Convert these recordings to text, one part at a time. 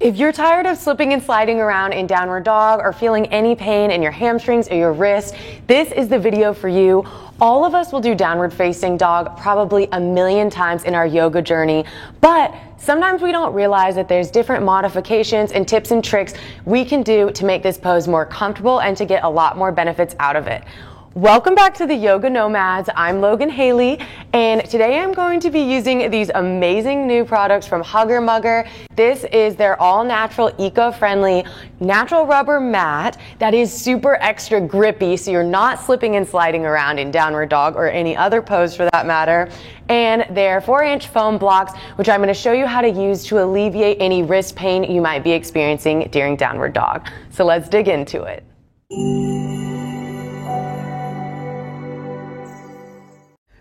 If you're tired of slipping and sliding around in downward dog or feeling any pain in your hamstrings or your wrist, this is the video for you. All of us will do downward facing dog probably a million times in our yoga journey, but sometimes we don't realize that there's different modifications and tips and tricks we can do to make this pose more comfortable and to get a lot more benefits out of it. Welcome back to the Yoga Nomads. I'm Logan Haley, and today I'm going to be using these amazing new products from Hugger Mugger. This is their all-natural, eco-friendly, natural rubber mat that is super extra grippy, so you're not slipping and sliding around in downward dog or any other pose for that matter. And they're 4-inch foam blocks, which I'm going to show you how to use to alleviate any wrist pain you might be experiencing during downward dog. So let's dig into it.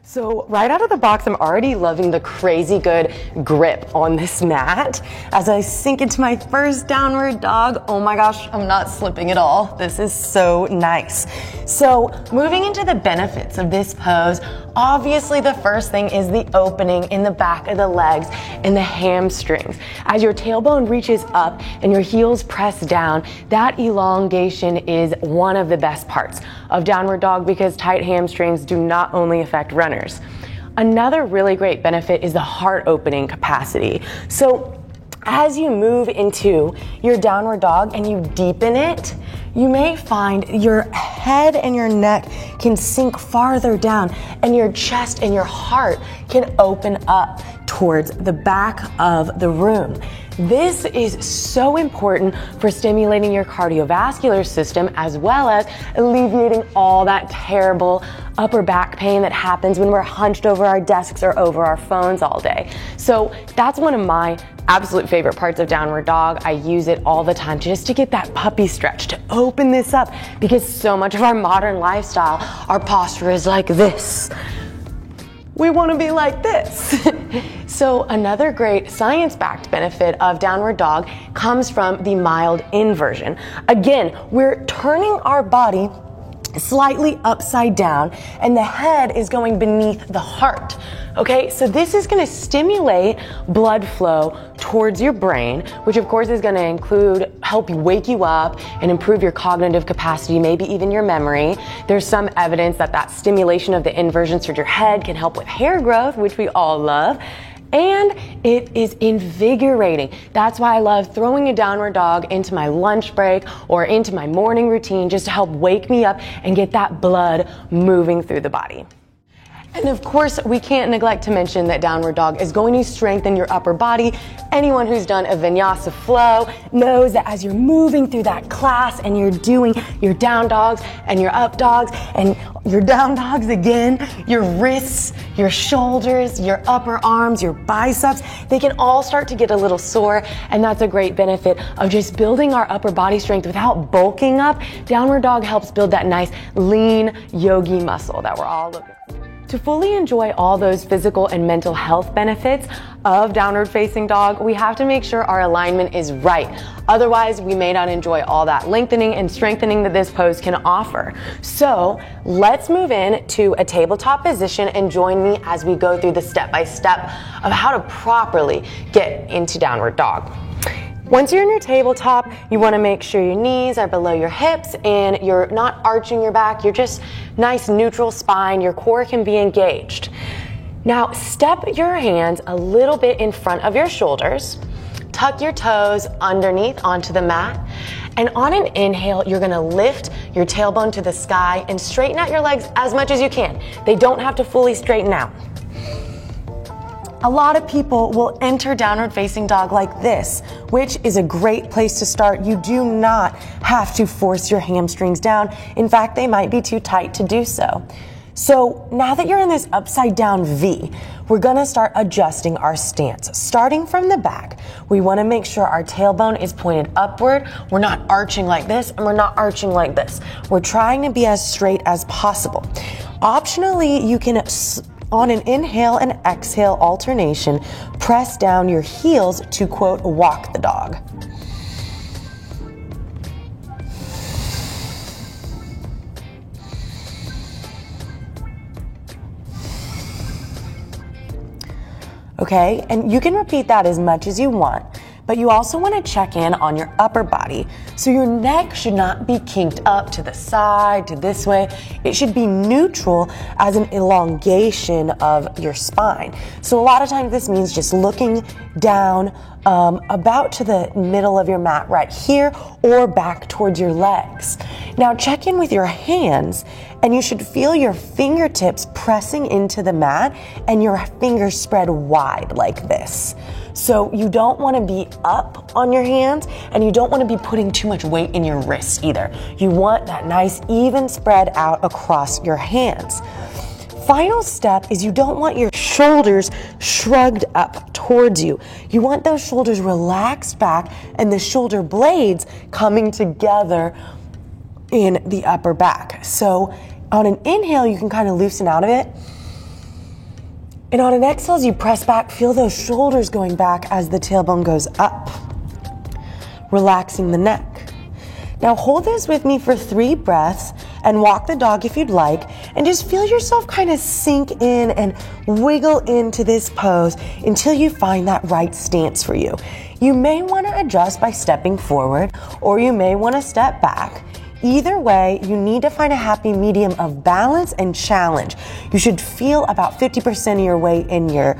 So right out of the box, I'm already loving the crazy good grip on this mat. As I sink into my first downward dog, oh my gosh, I'm not slipping at all. This is so nice. So moving into the benefits of this pose, obviously the first thing is the opening in the back of the legs and the hamstrings. As your tailbone reaches up and your heels press down, that elongation is one of the best parts of downward dog because tight hamstrings do not only affect runners. Another really great benefit is the heart opening capacity. So as you move into your downward dog and you deepen it, you may find your head and your neck can sink farther down and your chest and your heart can open up towards the back of the room. This is so important for stimulating your cardiovascular system as well as alleviating all that terrible upper back pain that happens when we're hunched over our desks or over our phones all day. So that's one of my absolute favorite parts of downward dog. I use it all the time just to get that puppy stretch, to open this up, because so much of our modern lifestyle, our posture is like this. We want to be like this. So another great science-backed benefit of downward dog comes from the mild inversion. Again, we're turning our body slightly upside down and the head is going beneath the heart. Okay, so this is going to stimulate blood flow towards your brain, which of course is going to include help you wake you up and improve your cognitive capacity, maybe even your memory. There's some evidence that that stimulation of the inversions towards your head can help with hair growth, which we all love. And it is invigorating. That's why I love throwing a downward dog into my lunch break or into my morning routine just to help wake me up and get that blood moving through the body. And of course, we can't neglect to mention that downward dog is going to strengthen your upper body. Anyone who's done a vinyasa flow knows that as you're moving through that class and you're doing your down dogs and your up dogs and your down dogs again, your wrists, your shoulders, your upper arms, your biceps, they can all start to get a little sore, and that's a great benefit of just building our upper body strength without bulking up. Downward dog helps build that nice lean yogi muscle that we're all looking for. To fully enjoy all those physical and mental health benefits of downward facing dog, we have to make sure our alignment is right. Otherwise, we may not enjoy all that lengthening and strengthening that this pose can offer. So let's move in to a tabletop position and join me as we go through the step-by-step of how to properly get into downward dog. Once you're in your tabletop, you want to make sure your knees are below your hips and you're not arching your back. You're just nice neutral spine. Your core can be engaged. Now step your hands a little bit in front of your shoulders. Tuck your toes underneath onto the mat. And on an inhale, you're going to lift your tailbone to the sky and straighten out your legs as much as you can. They don't have to fully straighten out. A lot of people will enter downward facing dog like this, which is a great place to start. You do not have to force your hamstrings down. In fact, they might be too tight to do so. So now that you're in this upside down V, we're gonna start adjusting our stance. Starting from the back, we wanna make sure our tailbone is pointed upward. We're not arching like this and we're not arching like this. We're trying to be as straight as possible. Optionally, you can on an inhale and exhale alternation, press down your heels to, quote, walk the dog. Okay, and you can repeat that as much as you want, But you also want to check in on your upper body. So your neck should not be kinked up to the side, to this way. It should be neutral as an elongation of your spine. So a lot of times this means just looking down about to the middle of your mat right here or back towards your legs. Now check in with your hands, and you should feel your fingertips pressing into the mat and your fingers spread wide like this. So you don't want to be up on your hands, and you don't want to be putting too much weight in your wrists either. You want that nice even spread out across your hands. Final step is you don't want your shoulders shrugged up towards you. You want those shoulders relaxed back and the shoulder blades coming together in the upper back. So on an inhale, you can kind of loosen out of it. And on an exhale, as you press back, feel those shoulders going back as the tailbone goes up, relaxing the neck. Now hold this with me for 3 breaths and walk the dog if you'd like, and just feel yourself kind of sink in and wiggle into this pose until you find that right stance for you. You may want to adjust by stepping forward, or you may want to step back. Either way, you need to find a happy medium of balance and challenge. You should feel about 50% of your weight in your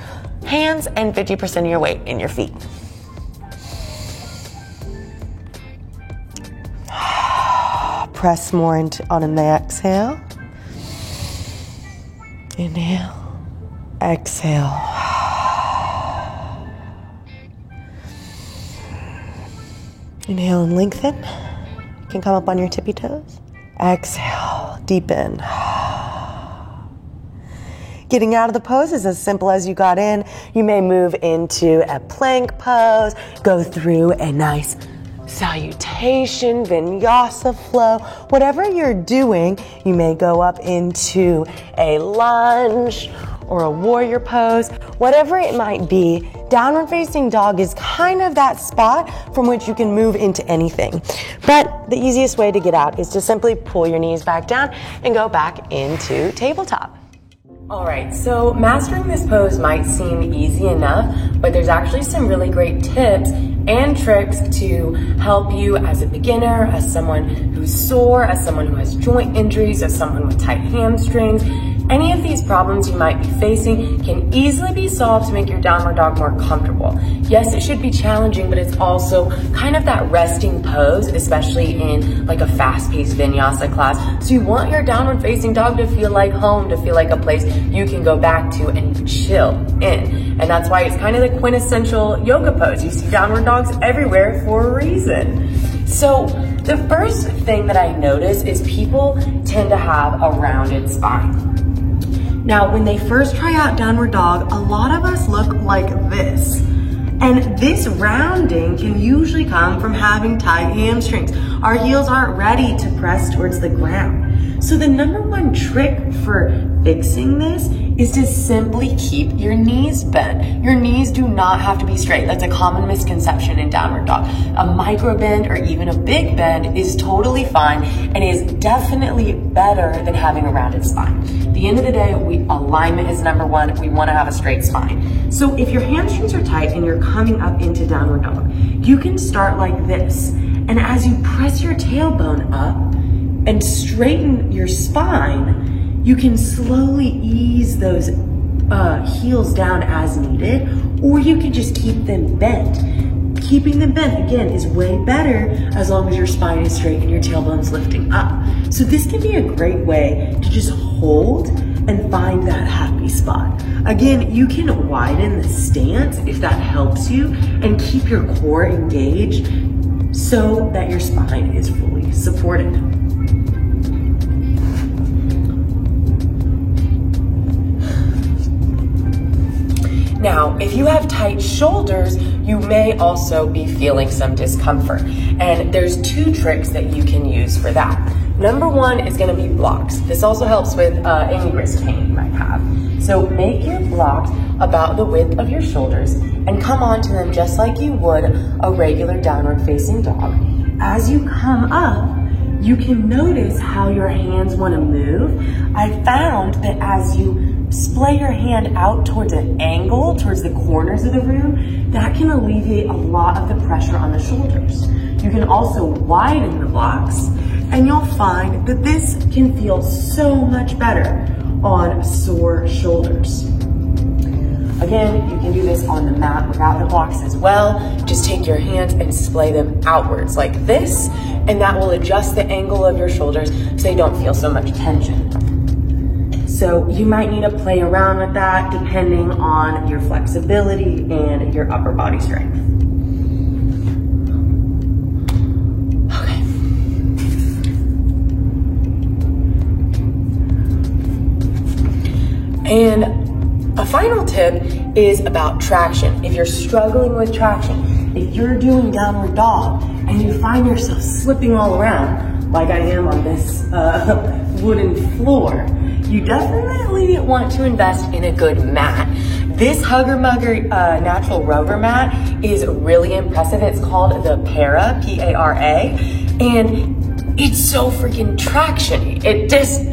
hands and 50% of your weight in your feet. Press more into on an exhale. Inhale, exhale. Inhale and lengthen. You can come up on your tippy toes. Exhale, deepen. Getting out of the pose is as simple as you got in. You may move into a plank pose, go through a nice salutation, vinyasa flow. Whatever you're doing, you may go up into a lunge or a warrior pose. Whatever it might be, downward facing dog is kind of that spot from which you can move into anything. But the easiest way to get out is to simply pull your knees back down and go back into tabletop. All right, so mastering this pose might seem easy enough, but there's actually some really great tips and tricks to help you as a beginner, as someone who's sore, as someone who has joint injuries, as someone with tight hamstrings. Any of these problems you might be facing can easily be solved to make your downward dog more comfortable. Yes, it should be challenging, but it's also kind of that resting pose, especially in like a fast-paced vinyasa class. So you want your downward facing dog to feel like home, to feel like a place you can go back to and chill in. And that's why it's kind of the quintessential yoga pose. You see downward dogs everywhere for a reason. So the first thing that I notice is people tend to have a rounded spine. Now, when they first try out downward dog, a lot of us look like this. And this rounding can usually come from having tight hamstrings. Our heels aren't ready to press towards the ground. So the number one trick for fixing this is to simply keep your knees bent. Your knees do not have to be straight. That's a common misconception in downward dog. A micro bend or even a big bend is totally fine and is definitely better than having a rounded spine. At the end of the day, alignment is number one. We want to have a straight spine. So if your hamstrings are tight and you're coming up into downward dog, you can start like this. And as you press your tailbone up and straighten your spine, you can slowly ease those heels down as needed, or you can just keep them bent. Keeping them bent, again, is way better as long as your spine is straight and your tailbone's lifting up. So this can be a great way to just hold and find that happy spot. Again, you can widen the stance if that helps you and keep your core engaged so that your spine is fully supported. Now, if you have tight shoulders, you may also be feeling some discomfort. And there's 2 tricks that you can use for that. Number 1 is gonna be blocks. This also helps with any wrist pain you might have. So make your blocks about the width of your shoulders and come onto them just like you would a regular downward facing dog. As you come up, you can notice how your hands wanna move. I found that as you splay your hand out towards an angle, towards the corners of the room, that can alleviate a lot of the pressure on the shoulders. You can also widen the blocks, and you'll find that this can feel so much better on sore shoulders. Again, you can do this on the mat without the blocks as well. Just take your hands and splay them outwards like this, and that will adjust the angle of your shoulders so they don't feel so much tension. So you might need to play around with that depending on your flexibility and your upper body strength. Okay. And a final tip is about traction. If you're struggling with traction, if you're doing downward dog and you find yourself slipping all around, like I am on this wooden floor, you definitely want to invest in a good mat. This Hugger Mugger natural rubber mat is really impressive. It's called the Para, P-A-R-A, and it's so freaking traction-y.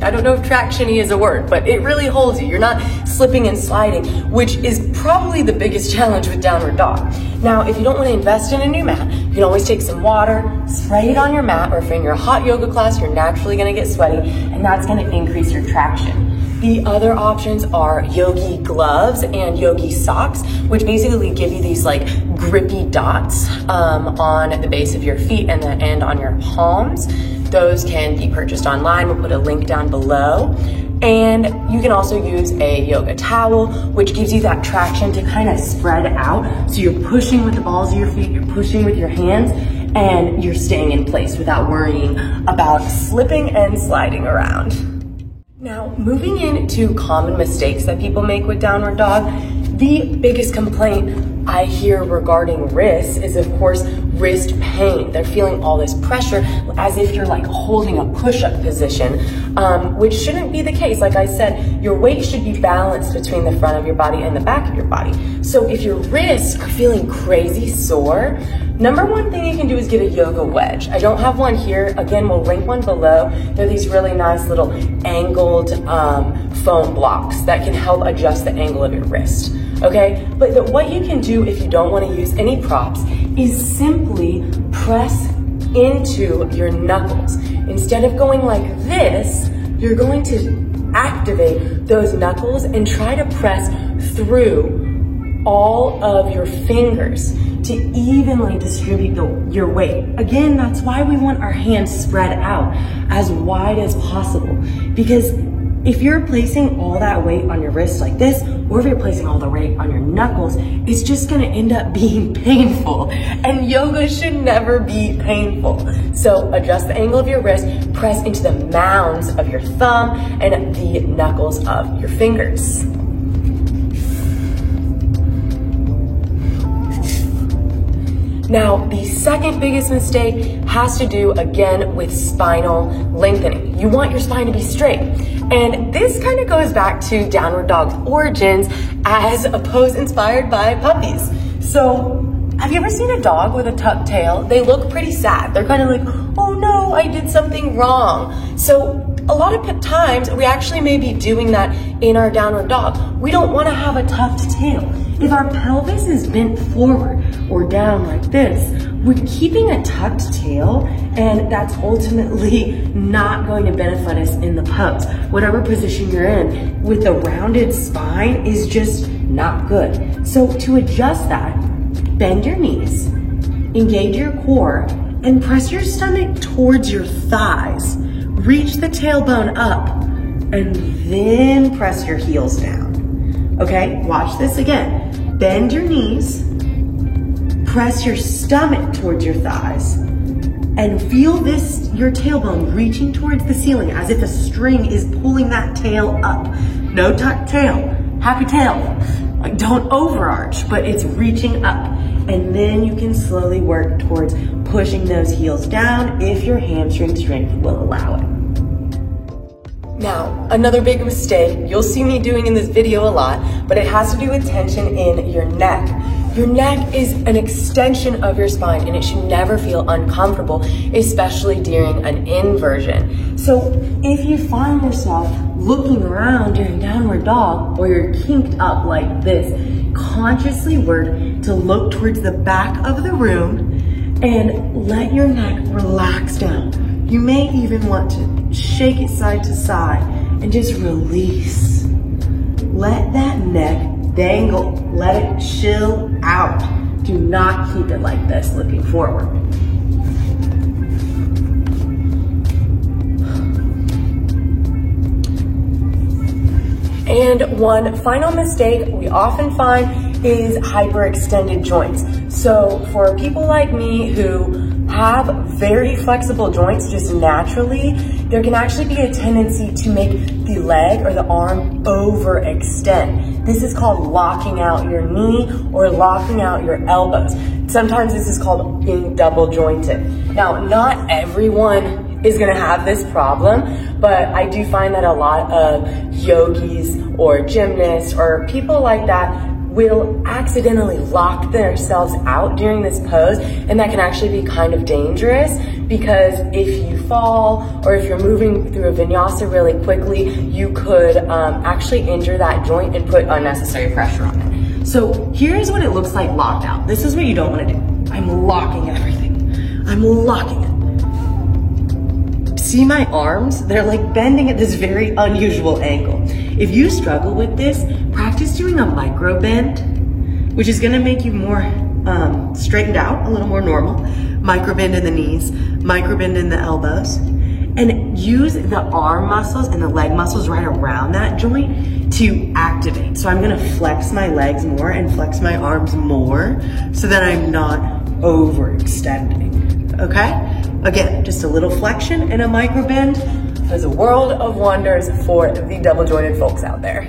I don't know if traction-y is a word, but it really holds you. You're not slipping and sliding, which is probably the biggest challenge with downward dog. Now, if you don't want to invest in a new mat, you can always take some water, spray it on your mat, or if you're in your hot yoga class, you're naturally gonna get sweaty, and that's gonna increase your traction. The other options are yogi gloves and yogi socks, which basically give you these like grippy dots on the base of your feet and on your palms. Those can be purchased online. We'll put a link down below. And you can also use a yoga towel, which gives you that traction to kind of spread out. So you're pushing with the balls of your feet, you're pushing with your hands, and you're staying in place without worrying about slipping and sliding around. Now, moving into common mistakes that people make with downward dog, the biggest complaint I hear regarding wrists is, of course, wrist pain. They're feeling all this pressure as if you're like holding a push-up position, which shouldn't be the case. Like I said, your weight should be balanced between the front of your body and the back of your body. So if your wrists are feeling crazy sore, number one thing you can do is get a yoga wedge. I don't have one here. Again, we'll link one below. They're these really nice little angled foam blocks that can help adjust the angle of your wrist. Okay, but what you can do if you don't want to use any props is simply press into your knuckles. Instead of going like this, you're going to activate those knuckles and try to press through all of your fingers to evenly distribute your weight. Again, that's why we want our hands spread out as wide as possible, because if you're placing all that weight on your wrist like this, or if you're placing all the weight on your knuckles, it's just gonna end up being painful. And yoga should never be painful. So adjust the angle of your wrist, press into the mounds of your thumb and the knuckles of your fingers. Now, the second biggest mistake has to do, again, with spinal lengthening. You want your spine to be straight. And this kind of goes back to downward dog's origins as a pose inspired by puppies. So, have you ever seen a dog with a tucked tail? They look pretty sad. They're kind of like, oh no, I did something wrong. So, a lot of times, we actually may be doing that in our downward dog. We don't want to have a tucked tail. If our pelvis is bent forward or down like this, we're keeping a tucked tail, and that's ultimately not going to benefit us in the pose. Whatever position you're in, with a rounded spine is just not good. So to adjust that, bend your knees, engage your core, and press your stomach towards your thighs. Reach the tailbone up, and then press your heels down. Okay, watch this again. Bend your knees, press your stomach towards your thighs, and feel this, your tailbone reaching towards the ceiling as if a string is pulling that tail up. No tucked tail, happy tail. Like, don't overarch, but it's reaching up. And then you can slowly work towards pushing those heels down if your hamstring strength will allow it. Now, another big mistake you'll see me doing in this video a lot, but it has to do with tension in your neck. Your neck is an extension of your spine and it should never feel uncomfortable, especially during an inversion. So if you find yourself looking around during downward dog or you're kinked up like this, consciously work to look towards the back of the room and let your neck relax down. You may even want to shake it side to side and just release. Let that neck dangle, let it chill out. Do not keep it like this, looking forward. And one final mistake we often find is hyperextended joints. So for people like me who have very flexible joints just naturally, there can actually be a tendency to make the leg or the arm overextend. This is called locking out your knee or locking out your elbows. Sometimes this is called being double jointed. Now, not everyone is gonna have this problem, but I do find that a lot of yogis or gymnasts or people like that will accidentally lock themselves out during this pose, and that can actually be kind of dangerous because if you fall or if you're moving through a vinyasa really quickly, you could actually injure that joint and put unnecessary pressure on it. So here's what it looks like locked out. This is what you don't want to do. I'm locking everything. I'm locking it. See my arms? They're like bending at this very unusual angle. If you struggle with this, practice doing a micro bend, which is gonna make you more straightened out, a little more normal. Micro bend in the knees, micro bend in the elbows, and use the arm muscles and the leg muscles right around that joint to activate. So I'm gonna flex my legs more and flex my arms more so that I'm not overextending, okay? Again, just a little flexion and a micro bend. There's a world of wonders for the double jointed folks out there.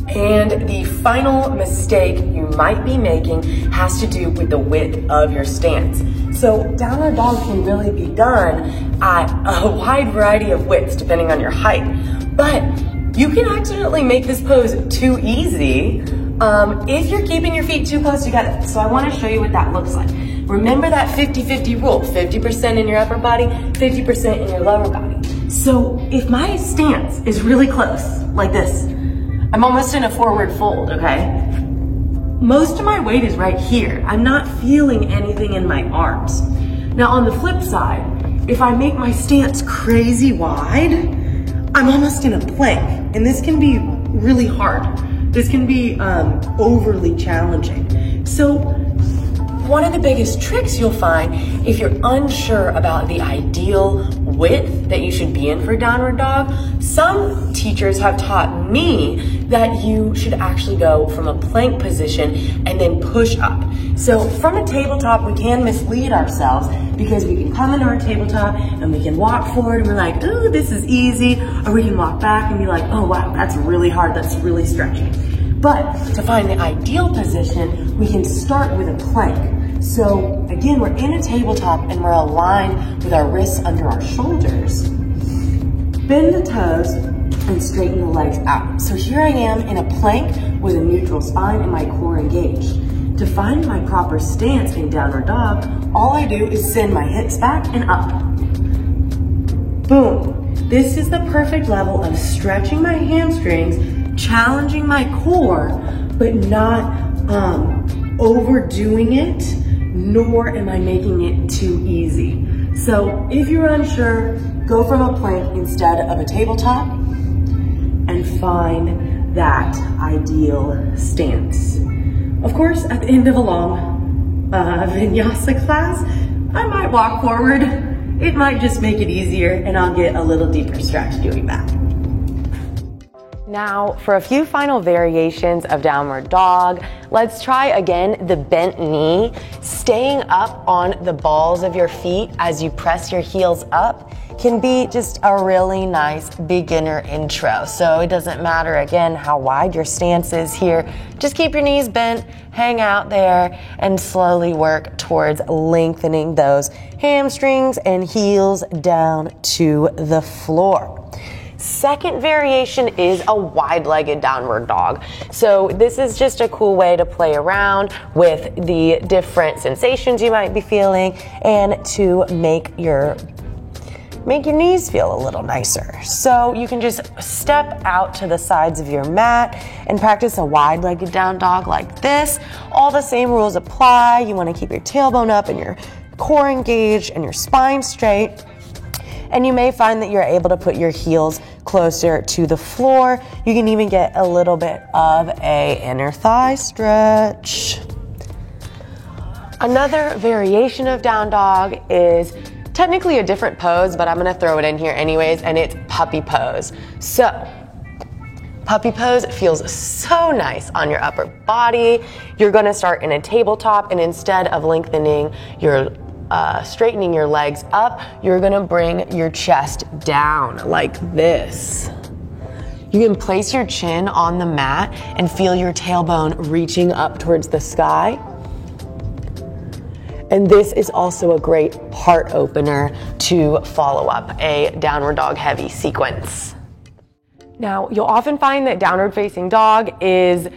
And the final mistake you might be making has to do with the width of your stance. So downward dog can really be done at a wide variety of widths depending on your height. But you can accidentally make this pose too easy if you're keeping your feet too close together. So I want to show you what that looks like. Remember that 50-50 rule, 50% in your upper body, 50% in your lower body. So if my stance is really close, like this, I'm almost in a forward fold, okay? Most of my weight is right here. I'm not feeling anything in my arms. Now on the flip side, if I make my stance crazy wide, I'm almost in a plank, and this can be really hard. This can be overly challenging. So one of the biggest tricks you'll find if you're unsure about the ideal width that you should be in for downward dog, some teachers have taught me that you should actually go from a plank position and then push up. So from a tabletop, we can mislead ourselves because we can come into our tabletop and we can walk forward and we're like, ooh, this is easy. Or we can walk back and be like, oh wow, that's really hard, that's really stretchy. But to find the ideal position, we can start with a plank. So again, we're in a tabletop and we're aligned with our wrists under our shoulders. Bend the toes and straighten the legs out. So here I am in a plank with a neutral spine and my core engaged. To find my proper stance in downward dog, all I do is send my hips back and up. Boom. This is the perfect level of stretching my hamstrings, challenging my core, but not overdoing it, nor am I making it too easy. So if you're unsure, go from a plank instead of a tabletop and find that ideal stance. Of course, at the end of a long vinyasa class, I might walk forward. It might just make it easier and I'll get a little deeper stretch doing that. Now, for a few final variations of downward dog, let's try again the bent knee. Staying up on the balls of your feet as you press your heels up can be just a really nice beginner intro. So it doesn't matter, again, how wide your stance is here. Just keep your knees bent, hang out there, and slowly work towards lengthening those hamstrings and heels down to the floor. Second variation is a wide-legged downward dog. So this is just a cool way to play around with the different sensations you might be feeling and to make your knees feel a little nicer. So you can just step out to the sides of your mat and practice a wide-legged down dog like this. All the same rules apply. You want to keep your tailbone up and your core engaged and your spine straight. And you may find that you're able to put your heels closer to the floor. You can even get a little bit of a inner thigh stretch. Another variation of down dog is technically a different pose, but I'm gonna throw it in here anyways, and it's puppy pose. So, puppy pose feels so nice on your upper body. You're gonna start in a tabletop, and instead of lengthening your straightening your legs up, you're gonna bring your chest down like this. You can place your chin on the mat and feel your tailbone reaching up towards the sky. And this is also a great heart opener to follow up a downward dog heavy sequence. Now, you'll often find that downward facing dog is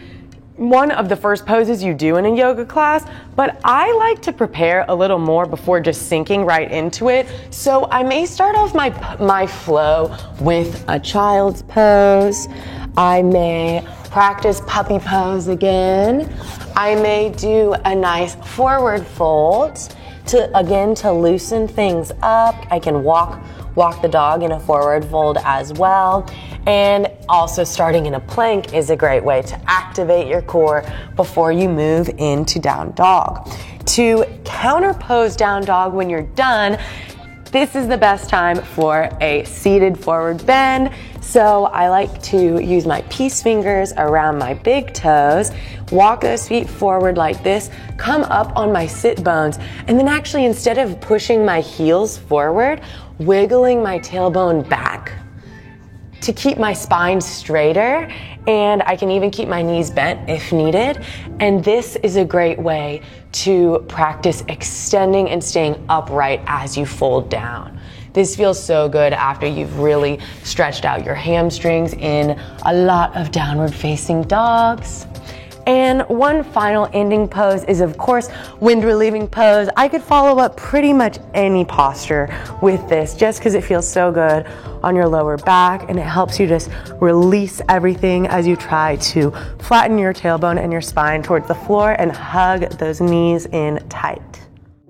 one of the first poses you do in a yoga class, but I like to prepare a little more before just sinking right into it. So I may start off my flow with a child's pose. I may practice puppy pose again. I may do a nice forward fold to loosen things up. I can walk the dog in a forward fold as well. And also starting in a plank is a great way to activate your core before you move into down dog. To counter pose down dog when you're done, this is the best time for a seated forward bend. So I like to use my peace fingers around my big toes, walk those feet forward like this, come up on my sit bones, and then actually instead of pushing my heels forward, wiggling my tailbone back to keep my spine straighter, and I can even keep my knees bent if needed. And this is a great way to practice extending and staying upright as you fold down. This feels so good after you've really stretched out your hamstrings in a lot of downward facing dogs. And one final ending pose is, of course, wind relieving pose. I could follow up pretty much any posture with this just because it feels so good on your lower back, and it helps you just release everything as you try to flatten your tailbone and your spine towards the floor and hug those knees in tight.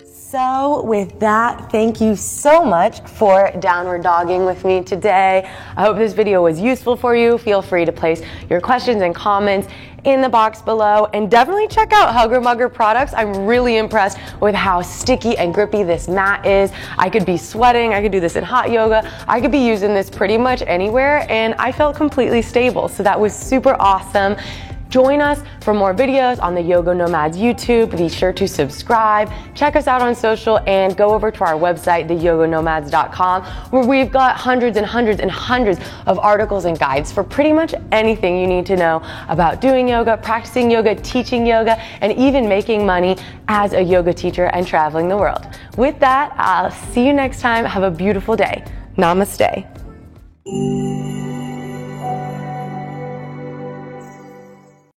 So with that, thank you so much for downward dogging with me today. I hope this video was useful for you. Feel free to place your questions and comments in the box below, and definitely check out Hugger Mugger products. I'm really impressed with how sticky and grippy this mat is. I could be sweating, I could do this in hot yoga, I could be using this pretty much anywhere, and I felt completely stable. So that was super awesome. Join us for more videos on the Yoga Nomads YouTube. Be sure to subscribe, check us out on social, and go over to our website, theyoganomads.com, where we've got hundreds and hundreds and hundreds of articles and guides for pretty much anything you need to know about doing yoga, practicing yoga, teaching yoga, and even making money as a yoga teacher and traveling the world. With that, I'll see you next time. Have a beautiful day. Namaste.